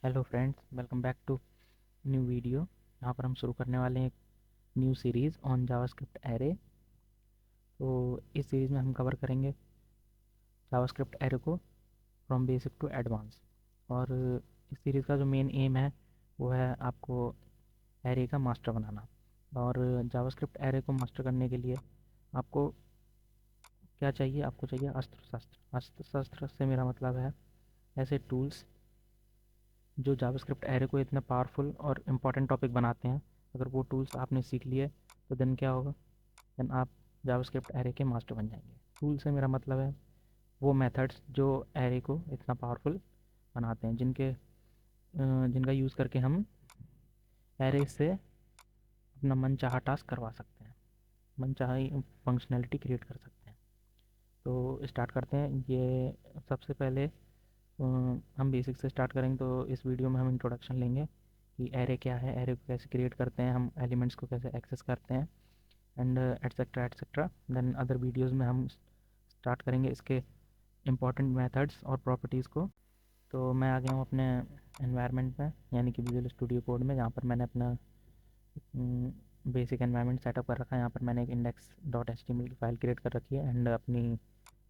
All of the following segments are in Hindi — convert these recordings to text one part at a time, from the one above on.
Hello friends, welcome back to new video. यहाँ पर हम शुरू करने वाले हैं एक new series on JavaScript array. तो इस सीरीज़ में हम कवर करेंगे जावास्क्रिप्ट एरे को फ्रॉम बेसिक टू एडवांस। और इस सीरीज़ का जो मेन एम है वो है आपको एरे का मास्टर बनाना। और जावास्क्रिप्ट एरे को मास्टर करने के लिए आपको क्या चाहिए? आपको चाहिए अस्त्र शस्त्र। अस्त्र शस्त्र से मेरा मतलब है ऐसे टूल्स जो जावास्क्रिप्ट एरे को इतना पावरफुल और इम्पॉर्टेंट टॉपिक बनाते हैं। अगर वो टूल्स आपने सीख लिए तो देन क्या होगा? देन आप जावास्क्रिप्ट एरे के मास्टर बन जाएंगे। टूल से मेरा मतलब है वो मेथड्स जो एरे को इतना पावरफुल बनाते हैं, जिनका यूज़ करके हम एरे से अपना मनचाहा टास्क करवा सकते हैं, मनचाही फंक्शनैलिटी क्रिएट कर सकते हैं। तो स्टार्ट करते हैं। ये सबसे पहले हम बेसिक से स्टार्ट करेंगे। तो इस वीडियो में हम इंट्रोडक्शन लेंगे कि एरे क्या है, एरे को कैसे क्रिएट करते हैं, हम एलिमेंट्स को कैसे एक्सेस करते हैं, and etcetera etcetera. Then other videos में हम स्टार्ट करेंगे इसके इम्पॉर्टेंट मेथड्स और प्रॉपर्टीज़ को। तो मैं आ गया हूँ अपने एनवायरनमेंट में, यानी कि विजुअल स्टूडियो कोड में, जहाँ पर मैंने अपना बेसिक एनवायरनमेंट सेटअप कर रखा है। यहाँ पर मैंने एक index dot H T M L की फ़ाइल क्रिएट कर रखी है एंड अपनी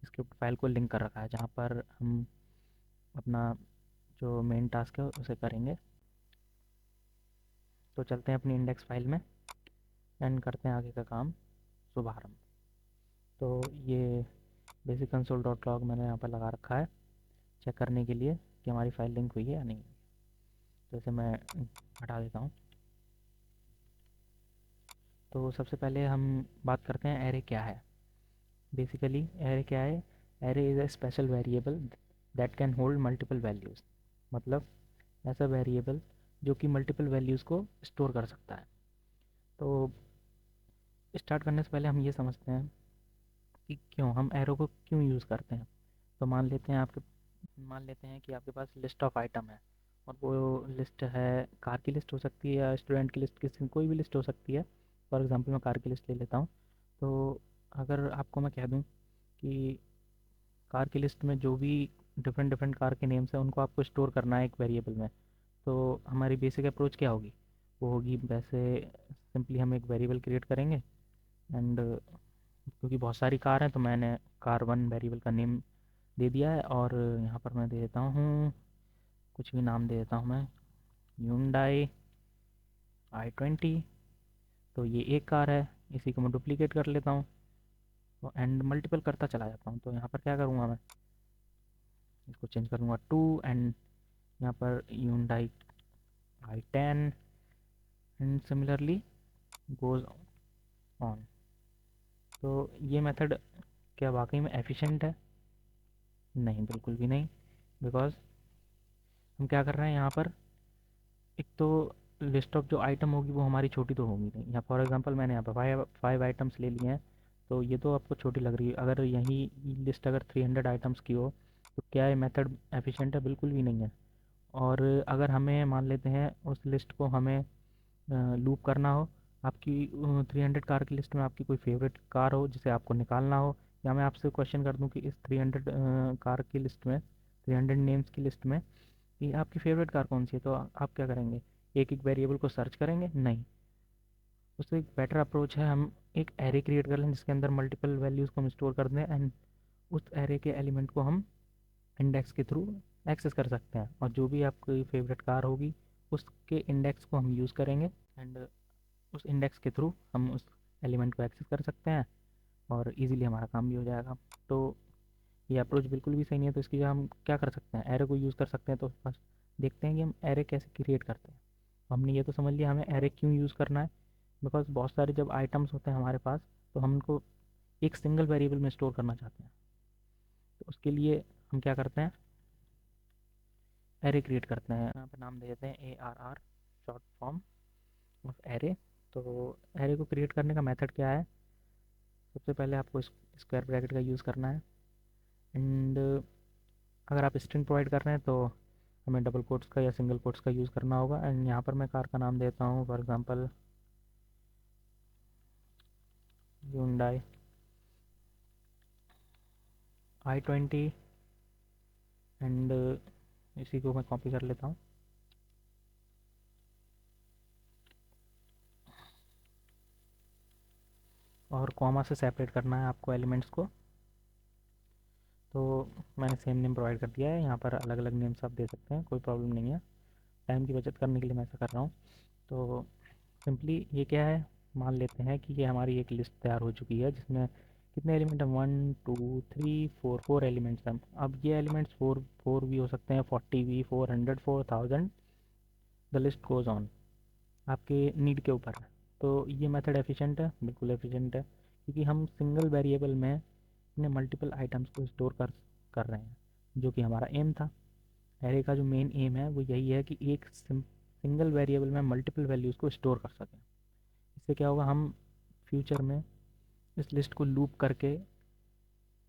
स्क्रिप्ट फाइल को लिंक कर रखा है, जहाँ पर हम अपना जो मेन टास्क है उसे करेंगे। तो चलते हैं अपनी इंडेक्स फाइल में एंड करते हैं आगे का काम शुभारंभ। तो ये बेसिक कंसोल डॉट लॉग मैंने यहाँ पर लगा रखा है चेक करने के लिए कि हमारी फाइल लिंक हुई है या नहीं। तो इसे मैं हटा देता हूँ। तो सबसे पहले हम बात करते हैं एरे क्या है। बेसिकली एरे क्या है? Array is a special variable that can hold multiple values. मतलब ऐसा वेरिएबल जो कि मल्टीपल वैल्यूज़ को स्टोर कर सकता है। तो स्टार्ट करने से पहले हम ये समझते हैं कि क्यों हम एरो को क्यों यूज़ करते हैं। तो मान लेते हैं कि आपके पास लिस्ट ऑफ आइटम है, और वो लिस्ट है कार की लिस्ट हो सकती है या स्टूडेंट की लिस्ट, किसी कोई भी लिस्ट हो सकती है। फॉर एग्जांपल मैं कार की लिस्ट ले लेता हूँ। तो अगर आपको मैं कह दूँ कि कार की लिस्ट में जो भी डिफरेंट डिफरेंट कार के नेम्स हैं उनको आपको स्टोर करना है एक वेरिएबल में, तो हमारी बेसिक अप्रोच क्या होगी? वो होगी वैसे सिंपली हम एक वेरिएबल क्रिएट करेंगे एंड क्योंकि बहुत सारी कार हैं तो मैंने कार वन वेरिएबल का नेम दे दिया है। और यहाँ पर मैं दे देता हूँ, कुछ भी नाम दे देता हूँ मैं, Hyundai i20। तो ये एक कार है, इसी को मैं डुप्लीकेट कर लेता हूँ तो एंड मल्टीपल करता चला जाता हूँ। तो यहाँ पर क्या करूँगा, मैं इसको चेंज करूँगा टू एंड यहाँ पर Hyundai i10 and similarly goes on. तो ये मेथड क्या वाकई में एफिशिएंट है? नहीं, बिल्कुल भी नहीं। बिकॉज हम क्या कर रहे हैं यहाँ पर, एक तो लिस्ट ऑफ जो आइटम होगी वो हमारी छोटी तो होगी नहीं। यहाँ फॉर एग्जांपल मैंने यहाँ पर फाइव आइटम्स ले लिए हैं, तो ये तो आपको छोटी लग रही है। अगर यही लिस्ट अगर 300 आइटम्स की हो तो क्या ये मेथड एफिशिएंट है? बिल्कुल भी नहीं है। और अगर हमें मान लेते हैं उस लिस्ट को हमें लूप करना हो, आपकी 300 कार की लिस्ट में आपकी कोई फेवरेट कार हो जिसे आपको निकालना हो, या मैं आपसे क्वेश्चन कर दूं कि इस 300 कार की लिस्ट में, 300 नेम्स की लिस्ट में कि आपकी फेवरेट कार कौन सी है, तो आप क्या करेंगे? एक एक वेरिएबल को सर्च करेंगे? नहीं। उससे एक बेटर अप्रोच है हम एक एरे क्रिएट कर लें जिसके अंदर मल्टीपल वैल्यूज़ को हम स्टोर कर दें एंड उस एरे के एलिमेंट को हम इंडेक्स के थ्रू एक्सेस कर सकते हैं। और जो भी आपकी फेवरेट कार होगी उसके इंडेक्स को हम यूज़ करेंगे एंड उस इंडेक्स के थ्रू हम उस एलिमेंट को एक्सेस कर सकते हैं और इजीली हमारा काम भी हो जाएगा। तो ये अप्रोच बिल्कुल भी सही नहीं है। तो इसकी जगह हम क्या कर सकते हैं, एरे को यूज़ कर सकते हैं। तो फर्स्ट देखते हैं कि हम एरे कैसे क्रिएट करते हैं। हमने ये तो समझ लिया हमें एरे क्यों यूज़ करना है। बिकॉज बहुत सारे जब आइटम्स होते हैं हमारे पास तो हम उनको एक सिंगल वेरिएबल में स्टोर करना चाहते हैं। तो उसके लिए हम क्या करते हैं, एरे क्रिएट करते हैं। यहाँ पर नाम दे देते हैं ARR, short form of array. तो एरे को क्रिएट करने का मेथड क्या है? सबसे पहले आपको स्क्वायर ब्रैकेट का यूज़ करना है एंड अगर आप स्ट्रिंग प्रोवाइड कर रहे हैं तो हमें डबल कोट्स का या सिंगल कोट्स का यूज़ करना होगा। एंड यहाँ पर मैं कार का नाम देता हूँ for example Hyundai i20 and इसी को मैं कॉपी कर लेता हूँ और कॉमा से सेपरेट करना है आपको एलिमेंट्स को। तो मैंने सेम नेम प्रोवाइड कर दिया है, यहाँ पर अलग अलग नेम्स आप दे सकते हैं, कोई प्रॉब्लम नहीं है। टाइम की बचत करने के लिए मैं ऐसा कर रहा हूँ। तो सिंपली ये क्या है, मान लेते हैं कि ये हमारी एक लिस्ट तैयार हो चुकी है जिसमें कितने एलिमेंट हैं, 1 2 3 4 4 एलिमेंट्स हैं। अब ये एलिमेंट्स फोर फोर भी हो सकते हैं, 40 भी, 400, 4000, द लिस्ट गोज़ ऑन, आपके नीड के ऊपर है। तो ये मेथड एफिशिएंट है, बिल्कुल एफिशिएंट है, क्योंकि हम सिंगल वेरिएबल में अपने मल्टीपल आइटम्स को स्टोर कर रहे हैं, जो कि हमारा एम था। एरे का जो मेन एम है वो यही है कि एक सिंगल वेरिएबल में मल्टीपल वैल्यूज़ को स्टोर कर सकें। इससे क्या होगा, हम फ्यूचर में इस लिस्ट को लूप करके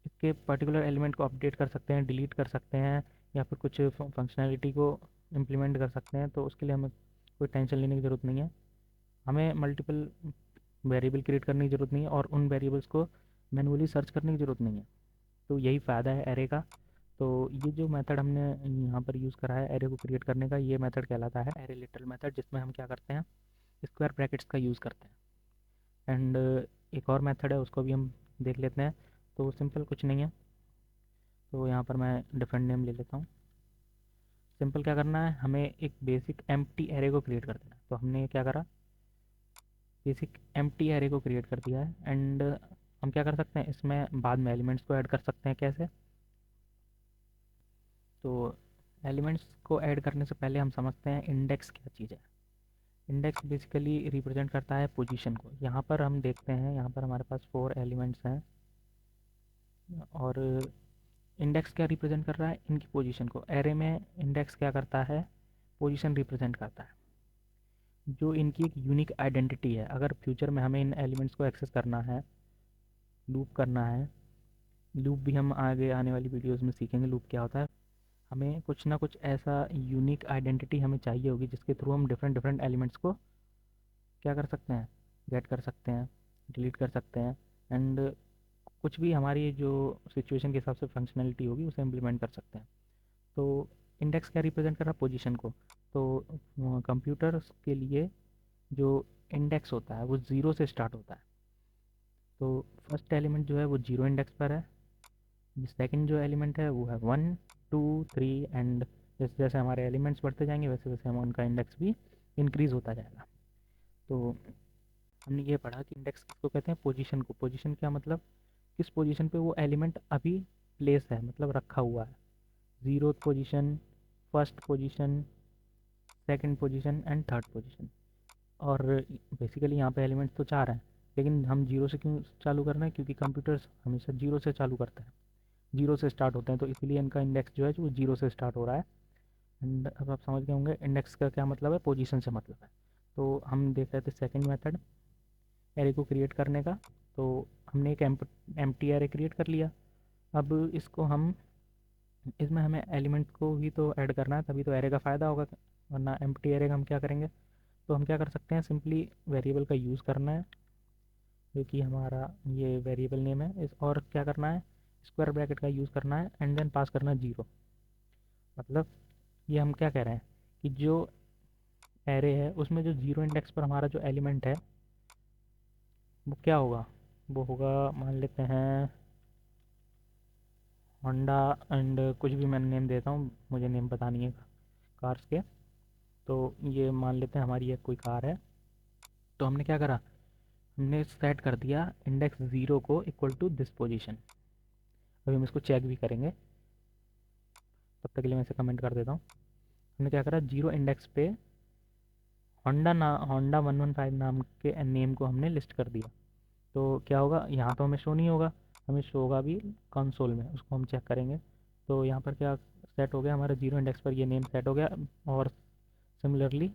इसके पर्टिकुलर एलिमेंट को अपडेट कर सकते हैं, डिलीट कर सकते हैं, या फिर कुछ फंक्शनैलिटी को इम्प्लीमेंट कर सकते हैं। तो उसके लिए हमें कोई टेंशन लेने की ज़रूरत नहीं है, हमें मल्टीपल वेरिएबल क्रिएट करने की ज़रूरत नहीं है, और उन वेरिएबल्स को मैनुअली सर्च करने की ज़रूरत नहीं है। तो यही फ़ायदा है एरे का। तो ये जो मेथड हमने यहाँ पर यूज़ करा है एरे को क्रिएट करने का, ये मेथड कहलाता है एरे लिटल मेथड, जिसमें हम क्या करते हैं, स्क्वायर ब्रैकेट्स का यूज़ करते हैं। एंड एक और मेथड है, उसको भी हम देख लेते हैं। तो सिंपल कुछ नहीं है, तो यहाँ पर मैं डिफरेंट नेम ले लेता हूँ। सिंपल क्या करना है, हमें एक बेसिक एम्प्टी एरे को क्रिएट कर देना है। तो हमने क्या करा, बेसिक एम्प्टी एरे को क्रिएट कर दिया है। एंड हम क्या कर सकते हैं, इसमें बाद में एलिमेंट्स को ऐड कर सकते हैं। कैसे, तो एलिमेंट्स को ऐड करने से पहले हम समझते हैं इंडेक्स क्या चीज़ है। इंडेक्स बेसिकली रिप्रेजेंट करता है पोजीशन को। यहाँ पर हम देखते हैं, यहाँ पर हमारे पास 4 एलिमेंट्स हैं, और इंडेक्स क्या रिप्रेजेंट कर रहा है, इनकी पोजीशन को। एरे में इंडेक्स क्या करता है, पोजीशन रिप्रेजेंट करता है, जो इनकी एक यूनिक आइडेंटिटी है। अगर फ्यूचर में हमें इन एलिमेंट्स को एक्सेस करना है, लूप करना है, लूप भी हम आगे आने वाली वीडियोस में सीखेंगे लूप क्या होता है। हमें कुछ ना कुछ ऐसा यूनिक आइडेंटिटी हमें चाहिए होगी जिसके थ्रू हम डिफरेंट डिफरेंट एलिमेंट्स को क्या कर सकते हैं, गेट कर सकते हैं, डिलीट कर सकते हैं, एंड कुछ भी हमारी जो सिचुएशन के हिसाब से फंक्शनैलिटी होगी उसे इम्प्लीमेंट कर सकते हैं। तो इंडेक्स क्या रिप्रेजेंट कर रहा है, पोजीशन को। तो कंप्यूटर्स के लिए जो इंडेक्स होता है वो ज़ीरो से स्टार्ट होता है। तो फर्स्ट एलिमेंट जो है वो जीरो इंडेक्स पर है, सेकंड जो एलिमेंट है वो है 1 2 3, एंड जैसे जैसे हमारे एलिमेंट्स बढ़ते जाएंगे वैसे वैसे हम उनका इंडेक्स भी इंक्रीज़ होता जाएगा। तो हमने ये पढ़ा कि इंडेक्स किसको कहते हैं, पोजीशन को। पोजीशन क्या मतलब, किस पोजीशन पे वो एलिमेंट अभी प्लेस है, मतलब रखा हुआ है। Zero position, first position, second position and third position. और बेसिकली यहाँ पे एलिमेंट्स तो 4 हैं, लेकिन हम जीरो से क्यों चालू कर रहे हैं, क्योंकि कंप्यूटर्स हमेशा जीरो से चालू करते हैं, जीरो से स्टार्ट होते हैं। तो इसलिए इनका इंडेक्स जो है वो जीरो से स्टार्ट हो रहा है। एंड अब आप समझ गए होंगे इंडेक्स का क्या मतलब है, पोजीशन से मतलब है। तो हम देख रहे थे सेकंड मेथड एरे को क्रिएट करने का। तो हमने एक एम्प्टी एरे क्रिएट कर लिया। अब इसको हम, इसमें हमें एलिमेंट को भी तो ऐड करना है, तभी तो एरे का फ़ायदा होगा, वरना एम्प्टी एरे का हम क्या करेंगे। तो हम क्या कर सकते हैं, सिंपली वेरिएबल का यूज़ करना है, जो कि हमारा ये वेरिएबल नेम है इस, और क्या करना है, स्क्वायर ब्रैकेट का यूज़ करना है, एंड देन पास करना है जीरो। मतलब ये हम क्या कह रहे हैं कि जो एरे है उसमें जो जीरो इंडेक्स पर हमारा जो एलिमेंट है वो क्या होगा, वो होगा, मान लेते हैं होंडा, एंड कुछ भी मैं नेम देता हूँ, मुझे नेम पता नहीं है कार्स के। तो ये मान लेते हैं हमारी एक कोई कार है। तो हमने क्या करा, हमने सेट कर दिया इंडेक्स ज़ीरो को इक्वल टू दिस पोजीशन। अभी हम इसको चेक भी करेंगे, तब तक के लिए मैं इसे कमेंट कर देता हूँ। हमने क्या करा, जीरो इंडेक्स पे होंडा 115 नाम के नेम को हमने लिस्ट कर दिया। तो क्या होगा, यहाँ तो हमें शो नहीं होगा, हमें शो होगा भी कंसोल में, उसको हम चेक करेंगे। तो यहाँ पर क्या सेट हो गया, हमारा जीरो इंडेक्स पर ये नेम सेट हो गया। और सिमिलरली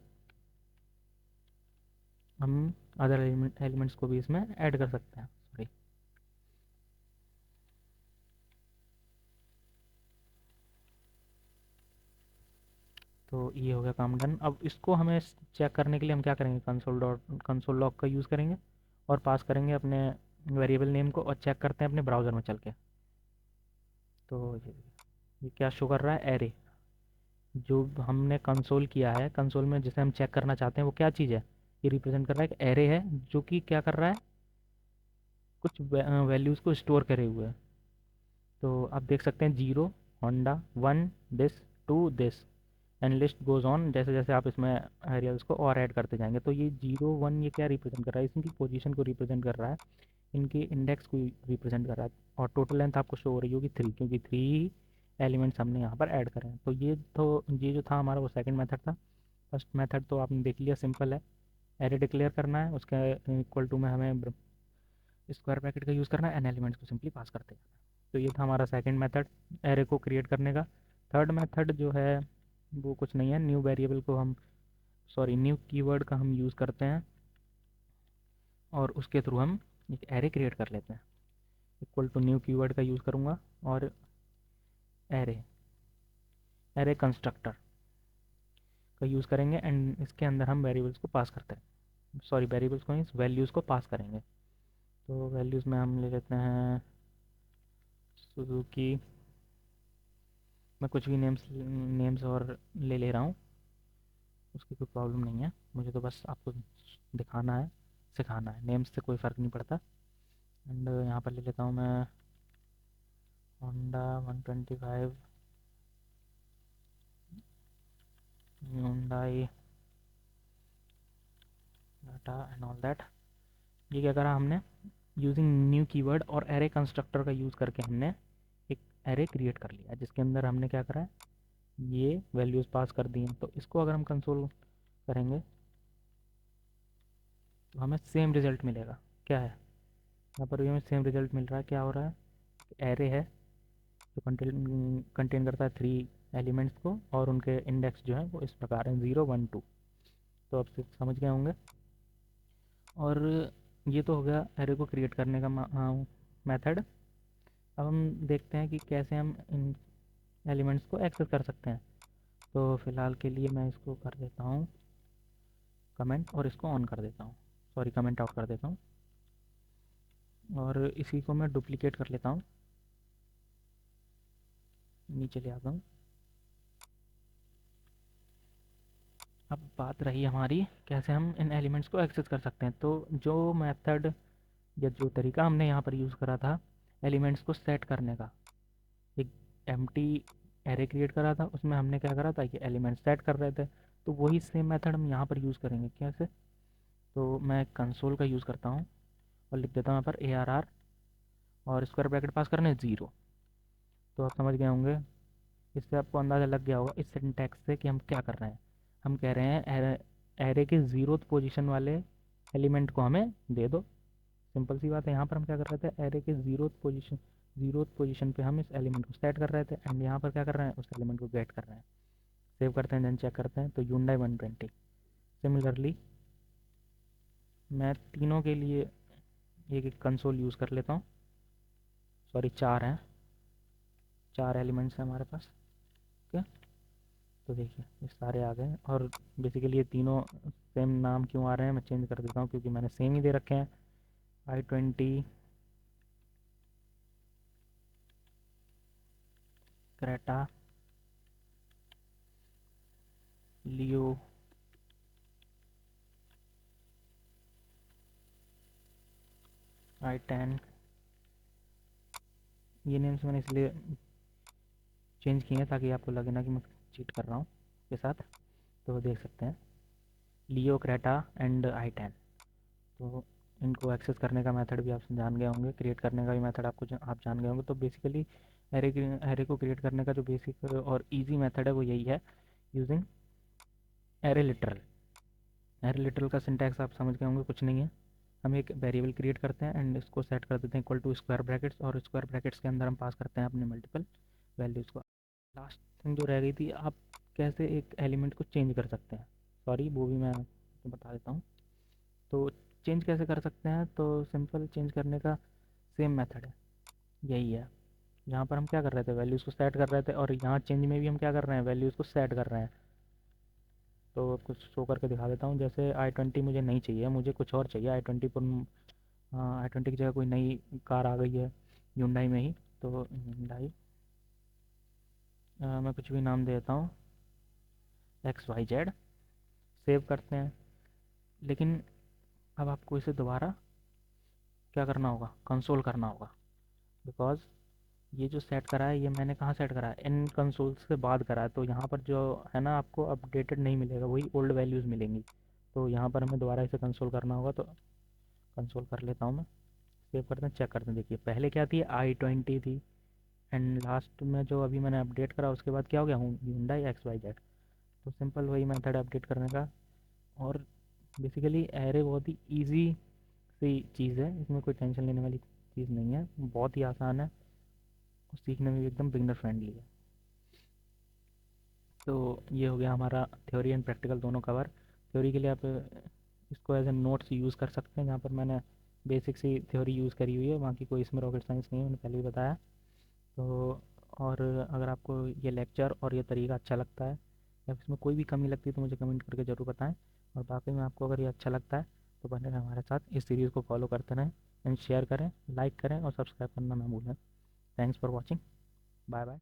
हम अदर एलिमेंट्स को भी इसमें ऐड कर सकते हैं। सॉरी, तो ये हो गया काम डन। अब इसको हमें चेक करने के लिए हम क्या करेंगे, कंसोल लॉग का यूज़ करेंगे, और पास करेंगे अपने वेरिएबल नेम को, और चेक करते हैं अपने ब्राउज़र में चल के। तो ये क्या शो कर रहा है, एरे। जो हमने कंसोल किया है, कंसोल में जिसे हम चेक करना चाहते हैं वो क्या चीज़ है, ये रिप्रेजेंट कर रहा है एक एरे है, जो कि क्या कर रहा है, कुछ वैल्यूज़ को स्टोर करे हुए है। तो आप देख सकते हैं 0 Honda 1 this 2 this and list goes on. जैसे जैसे आप इसमें वेरिएबल्स को और ऐड करते जाएंगे तो ये 0 1 ये क्या रिप्रेजेंट कर रहा है, इनकी पोजीशन को रिप्रेजेंट कर रहा है, इनके इंडेक्स को रिप्रेजेंट कर रहा है। और टोटल लेंथ आपको शो हो रही होगी 3, क्योंकि 3 एलिमेंट्स हमने यहाँ पर ऐड करे हैं। तो ये जो था हमारा वो सेकंड मेथड था। फर्स्ट मेथड तो आपने देख लिया, सिंपल है, एरे डिक्लेयर करना है, उसके इक्वल टू में हमें स्क्वायर ब्रैकेट का यूज़ करना है, एन एलिमेंट्स को सिंपली पास करते जाना है। तो ये था हमारा सेकंड मेथड एरे को क्रिएट करने का। थर्ड मेथड जो है वो कुछ नहीं है, न्यू वेरिएबल को हम न्यू कीवर्ड का हम यूज़ करते हैं और उसके थ्रू हम एक एरे क्रिएट कर लेते हैं। इक्वल टू न्यू कीवर्ड का यूज़ करूँगा और एरे एरे कंस्ट्रक्टर का यूज़ करेंगे एंड इसके अंदर हम वेरिएबल्स को पास करते हैं, वेरिएबल्स को मीन्स वैल्यूज़ को पास करेंगे। तो वैल्यूज़ में हम ले लेते हैं सुजुकी, मैं कुछ भी नेम्स और ले रहा हूँ, उसकी कोई प्रॉब्लम नहीं है, मुझे तो बस आपको दिखाना है, सिखाना है, नेम्स से कोई फ़र्क नहीं पड़ता। एंड यहाँ पर ले लेता हूँ मैं Honda 125 Hyundai data and all that. ये क्या करा हमने, यूजिंग न्यू कीवर्ड और एरे कंस्ट्रक्टर का यूज़ करके हमने एक एरे क्रिएट कर लिया जिसके अंदर हमने क्या करा है, ये वैल्यूज़ पास कर दी हैं। तो इसको अगर हम कंसोल करेंगे तो हमें सेम रिज़ल्ट मिलेगा। क्या है, यहाँ पर भी हमें सेम रिज़ल्ट मिल रहा है। क्या हो रहा है, एरे है जो कंटेन करता है 3 एलिमेंट्स को और उनके इंडेक्स जो है वो इस प्रकार हैं 0 1 2। तो अब से समझ गए होंगे। और ये तो हो गया एरे को क्रिएट करने का मेथड। अब हम देखते हैं कि कैसे हम इन एलिमेंट्स को एक्सेस कर सकते हैं। तो फ़िलहाल के लिए मैं इसको कर देता हूँ कमेंट और इसको ऑन कर देता हूँ, कमेंट आउट कर देता हूँ और इसी को मैं डुप्लीकेट कर लेता हूँ, नीचे ले आता हूँ। अब बात रही हमारी कैसे हम इन एलिमेंट्स को एक्सेस कर सकते हैं। तो जो मेथड या जो तरीका हमने यहाँ पर यूज़ करा था एलिमेंट्स को सेट करने का, एक एम्प्टी एरे क्रिएट करा था, उसमें हमने क्या करा था कि एलिमेंट सेट कर रहे थे। तो वही सेम मेथड हम यहाँ पर यूज़ करेंगे। कैसे, तो मैं कंसोल का यूज़ करता हूँ और लिख देता हूँ यहाँ पर ARR और स्क्वायर ब्रैकेट पास करने 0। तो आप समझ गए होंगे, इससे आपको अंदाज़ा लग गया होगा इस सिंटैक्स से कि हम क्या कर रहे हैं। हम कह रहे हैं एरे के 0th पोजीशन वाले एलिमेंट को हमें दे दो। सिंपल सी बात है, यहाँ पर हम क्या कर रहे थे, एरे के 0th पोजीशन पे हम इस एलिमेंट को सेट कर रहे थे एंड यहाँ पर क्या कर रहे हैं, उस एलिमेंट को गेट कर रहे हैं। सेव करते हैं देन चेक करते हैं। तो Hyundai 120। सिमिलरली मैं तीनों के लिए एक एक कंसोल यूज़ कर लेता हूँ। 4 हैं, 4 एलिमेंट्स हैं हमारे पास। ओके, तो देखिए ये सारे आ गए और बेसिकली ये तीनों सेम नाम क्यों आ रहे हैं मैं चेंज कर देता हूँ, क्योंकि मैंने सेम ही दे रखे हैं। i20 क्रेटा लियो i10, ये नेम्स मैंने इसलिए चेंज किए हैं ताकि आपको लगे ना कि मैं चीट कर रहा हूँ के साथ। तो देख सकते हैं लियो क्रेटा एंड i10। तो इनको एक्सेस करने का मेथड भी आप जान गए होंगे, क्रिएट करने का भी मेथड आप जान गए होंगे। तो बेसिकली एरे को क्रिएट करने का जो बेसिक और इजी मेथड है वो यही है, using array literal. Array literal का सिंटैक्स आप समझ गए होंगे, कुछ नहीं है, हम एक वेरिएबल क्रिएट करते हैं एंड इसको सेट कर देते हैं इक्वल टू स्क्वायर ब्रैकेट्स और स्क्वायर ब्रैकेट्स के अंदर हम पास करते हैं अपने मल्टीपल वैल्यूज़ को। लास्ट थिंग जो रह गई थी, आप कैसे एक एलिमेंट को चेंज कर सकते हैं, वो भी मैं आपको बता देता हूँ। तो चेंज कैसे कर सकते हैं, तो सिंपल चेंज करने का सेम मेथड है, यही है। यहाँ पर हम क्या कर रहे थे, वैल्यूज़ को सेट कर रहे थे और यहाँ चेंज में भी हम क्या कर रहे हैं, वैल्यूज़ को सेट कर रहे हैं। तो कुछ शो करके दिखा देता हूँ। जैसे i20 मुझे नहीं चाहिए, मुझे कुछ और चाहिए i20 पर। i20 की जगह कोई नई कार आ गई है Hyundai में ही, तो Hyundai मैं कुछ भी नाम देता हूँ XYZ, सेव करते हैं। लेकिन अब आपको इसे दोबारा क्या करना होगा, कंसोल करना होगा। बिकॉज ये जो सेट करा है ये मैंने कहाँ सेट करा है, इन कंसोल से बाद करा है, तो यहाँ पर जो है ना आपको अपडेटेड नहीं मिलेगा, वही ओल्ड वैल्यूज़ मिलेंगी। तो यहाँ पर हमें दोबारा इसे कंसोल करना होगा, तो कंसोल कर लेता हूँ मैं। सेव करते हैं, चेक करते हैं। देखिए पहले क्या थी, i20 थी, एंड लास्ट में जो अभी मैंने अपडेट करा उसके बाद क्या हो गया, Hyundai XYZ। तो सिंपल वही मेथड है अपडेट करने का। और बेसिकली एरे बहुत ही ईजी सी चीज़ है, इसमें कोई टेंशन लेने वाली चीज़ नहीं है, बहुत ही आसान है और सीखने में भी एकदम बिगनर फ्रेंडली है। तो ये हो गया हमारा थ्योरी एंड प्रैक्टिकल दोनों कवर। थ्योरी के लिए आप इसको एज ए नोट्स यूज़ कर सकते हैं, जहाँ पर मैंने बेसिक सी थ्योरी यूज़ करी हुई है, बाकी कोई इसमें रॉकेट साइंस नहीं है, मैंने पहले ही बताया। तो और अगर आपको ये लेक्चर और ये तरीका अच्छा लगता है या इसमें कोई भी कमी लगती है तो मुझे कमेंट करके ज़रूर बताएं। और बाकी में आपको अगर ये अच्छा लगता है तो बने रहें हमारे साथ, इस सीरीज़ को फॉलो करते रहें एंड शेयर करें, लाइक करें और सब्सक्राइब करना ना भूलें। Thanks for watching. Bye bye.